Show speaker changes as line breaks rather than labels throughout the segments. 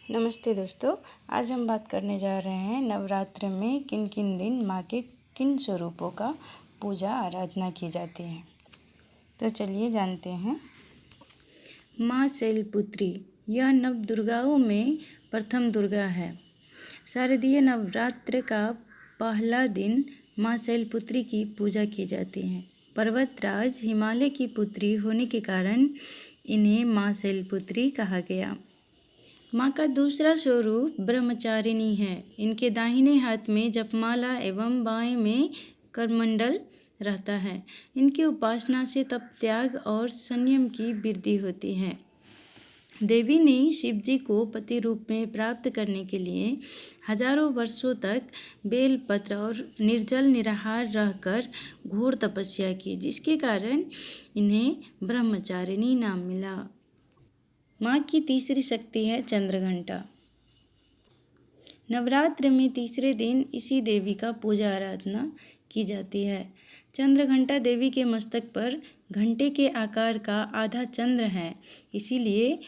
नमस्ते दोस्तों, आज हम बात करने जा रहे हैं नवरात्र में किन किन दिन माँ के किन स्वरूपों का पूजा आराधना की जाती है। तो चलिए जानते हैं। माँ शैलपुत्री, यह नव दुर्गाओं में प्रथम दुर्गा है। शारदीय नवरात्र का पहला दिन माँ शैलपुत्री की पूजा की जाती है। पर्वतराज हिमालय की पुत्री होने के कारण इन्हें माँ शैलपुत्री कहा गया। माँ का दूसरा स्वरूप ब्रह्मचारिणी है। इनके दाहिने हाथ में जपमाला एवं बाएं में करमंडल रहता है। इनकी उपासना से तप त्याग और संयम की वृद्धि होती है। देवी ने शिव जी को पति रूप में प्राप्त करने के लिए हजारों वर्षों तक बेलपत्र और निर्जल निराहार रहकर घोर तपस्या की, जिसके कारण इन्हें ब्रह्मचारिणी नाम मिला। माँ की तीसरी शक्ति है चंद्रघंटा। नवरात्र में तीसरे दिन इसी देवी का पूजा आराधना की जाती है। चंद्रघंटा देवी के मस्तक पर घंटे के आकार का आधा चंद्र है, इसीलिए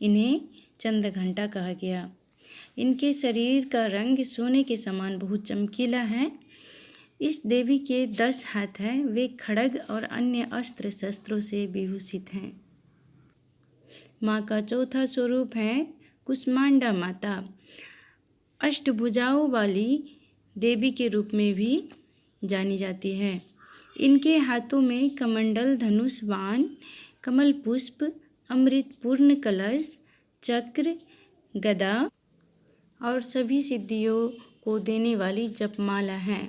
इन्हें चंद्रघंटा कहा गया। इनके शरीर का रंग सोने के समान बहुत चमकीला है। इस देवी के 10 हाथ हैं। वे खड्ग और अन्य अस्त्र शस्त्रों से विभूषित हैं। माँ का चौथा स्वरूप है कुष्मांडा माता। अष्टभुजाओं वाली देवी के रूप में भी जानी जाती है। इनके हाथों में कमंडल, धनुष, बाण, कमल पुष्प, अमृतपूर्ण कलश, चक्र, गदा और सभी सिद्धियों को देने वाली जपमाला है।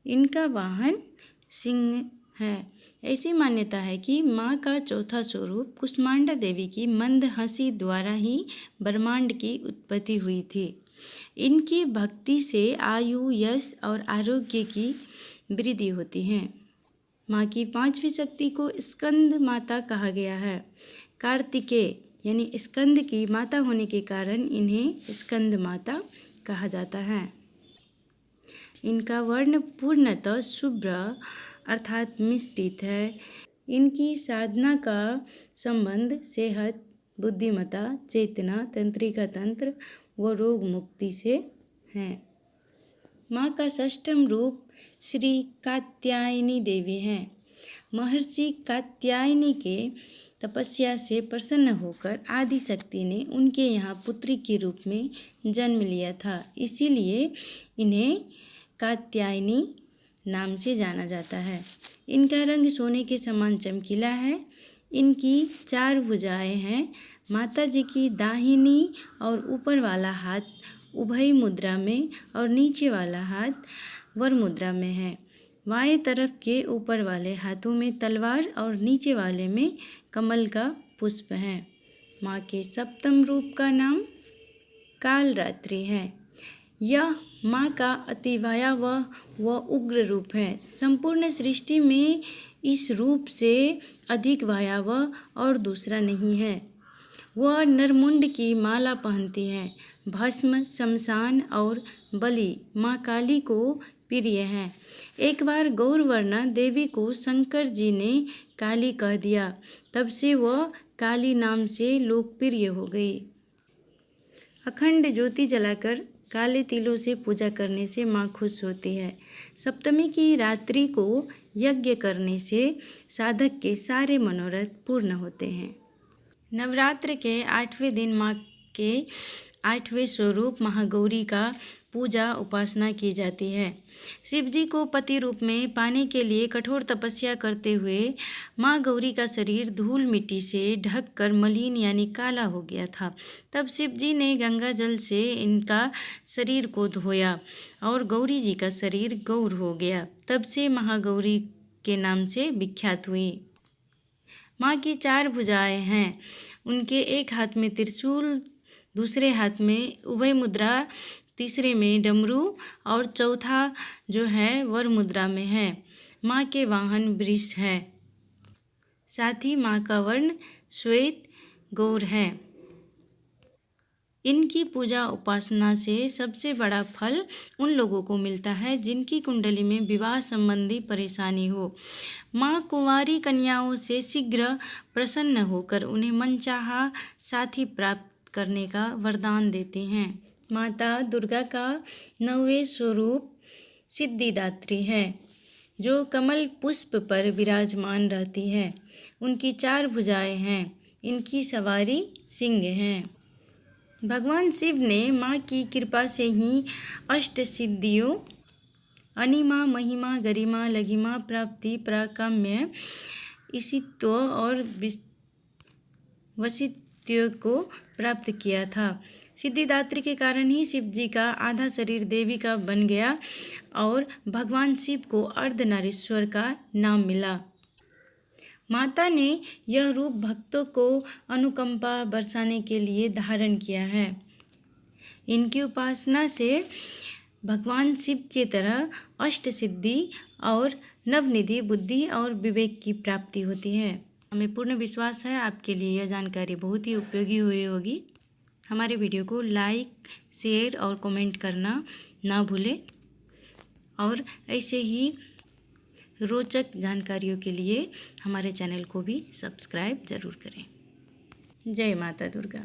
इनका वाहन सिंह है। ऐसी मान्यता है कि माँ का चौथा स्वरूप कुष्मांडा देवी की मंद हंसी द्वारा ही ब्रह्मांड की उत्पत्ति हुई थी। इनकी भक्ति से आयु, यश और आरोग्य की वृद्धि होती है। माँ की पांचवी शक्ति को स्कंद माता कहा गया है। कार्तिकेय यानी स्कंद की माता होने के कारण इन्हें स्कंद माता कहा जाता है। इनका वर्ण पूर्णतः शुभ्र अर्थात मिश्रित है। इनकी साधना का संबंध सेहत, बुद्धिमत्ता, चेतना, तंत्रिका तंत्र व रोग मुक्ति से है। माँ का षष्ठम रूप श्री कात्यायनी देवी है। महर्षि कात्यायनी के तपस्या से प्रसन्न होकर आदि शक्ति ने उनके यहाँ पुत्री के रूप में जन्म लिया था, इसीलिए इन्हें कात्यायनी नाम से जाना जाता है। इनका रंग सोने के समान चमकीला है। इनकी 4 भुजाएं हैं। माता जी की दाहिनी और ऊपर वाला हाथ उभय मुद्रा में और नीचे वाला हाथ वर मुद्रा में है। बाएं तरफ के ऊपर वाले हाथों में तलवार और नीचे वाले में कमल का पुष्प है। माँ के सप्तम रूप का नाम कालरात्रि है। यह माँ का अति भयावह व उग्र रूप है। संपूर्ण सृष्टि में इस रूप से अधिक भयावह और दूसरा नहीं है। वह नरमुंड की माला पहनती है। भस्म, शमशान और बलि माँ काली को प्रिय है। एक बार गौरवर्णा देवी को शंकर जी ने काली कह दिया, तब से वह काली नाम से लोकप्रिय हो गई। अखंड ज्योति जलाकर काले तिलों से पूजा करने से माँ खुश होती है। सप्तमी की रात्रि को यज्ञ करने से साधक के सारे मनोरथ पूर्ण होते हैं। नवरात्र के 8वें दिन माँ के 8वें स्वरूप महागौरी का पूजा उपासना की जाती है। शिव जी को पति रूप में पाने के लिए कठोर तपस्या करते हुए माँ गौरी का शरीर धूल मिट्टी से ढककर मलिन यानी काला हो गया था। तब शिव जी ने गंगा जल से इनका शरीर को धोया और गौरी जी का शरीर गौर हो गया। तब से महागौरी के नाम से विख्यात हुई। माँ की 4 भुजाएं हैं। उनके एक हाथ में त्रिशूल, दूसरे हाथ में उभय मुद्रा, तीसरे में डमरू और चौथा जो है वर मुद्रा में है। माँ के वाहन वृष है। साथ ही माँ का वर्ण श्वेत गौर है। इनकी पूजा उपासना से सबसे बड़ा फल उन लोगों को मिलता है जिनकी कुंडली में विवाह संबंधी परेशानी हो। माँ कुंवारी कन्याओं से शीघ्र प्रसन्न होकर उन्हें मनचाहा साथी प्राप्त करने का वरदान देते हैं। माता दुर्गा का 9वें स्वरूप सिद्धिदात्री है, जो कमल पुष्प पर विराजमान रहती है। उनकी 4 भुजाएं हैं। इनकी सवारी सिंह हैं। भगवान शिव ने माँ की कृपा से ही अष्ट सिद्धियों अनिमा, महिमा, गरिमा, लघिमा, प्राप्ति, प्राकाम्य, ईशित्व और वशित्व को प्राप्त किया था। सिद्धिदात्री के कारण ही शिव जी का आधा शरीर देवी का बन गया और भगवान शिव को अर्धनारीश्वर का नाम मिला। माता ने यह रूप भक्तों को अनुकंपा बरसाने के लिए धारण किया है। इनकी उपासना से भगवान शिव की तरह अष्ट सिद्धि और नवनिधि, बुद्धि और विवेक की प्राप्ति होती है। हमें पूर्ण विश्वास है आपके लिए यह जानकारी बहुत ही उपयोगी हुई होगी। हमारे वीडियो को लाइक, शेयर और कमेंट करना ना भूलें और ऐसे ही रोचक जानकारियों के लिए हमारे चैनल को भी सब्सक्राइब ज़रूर करें। जय माता दुर्गा।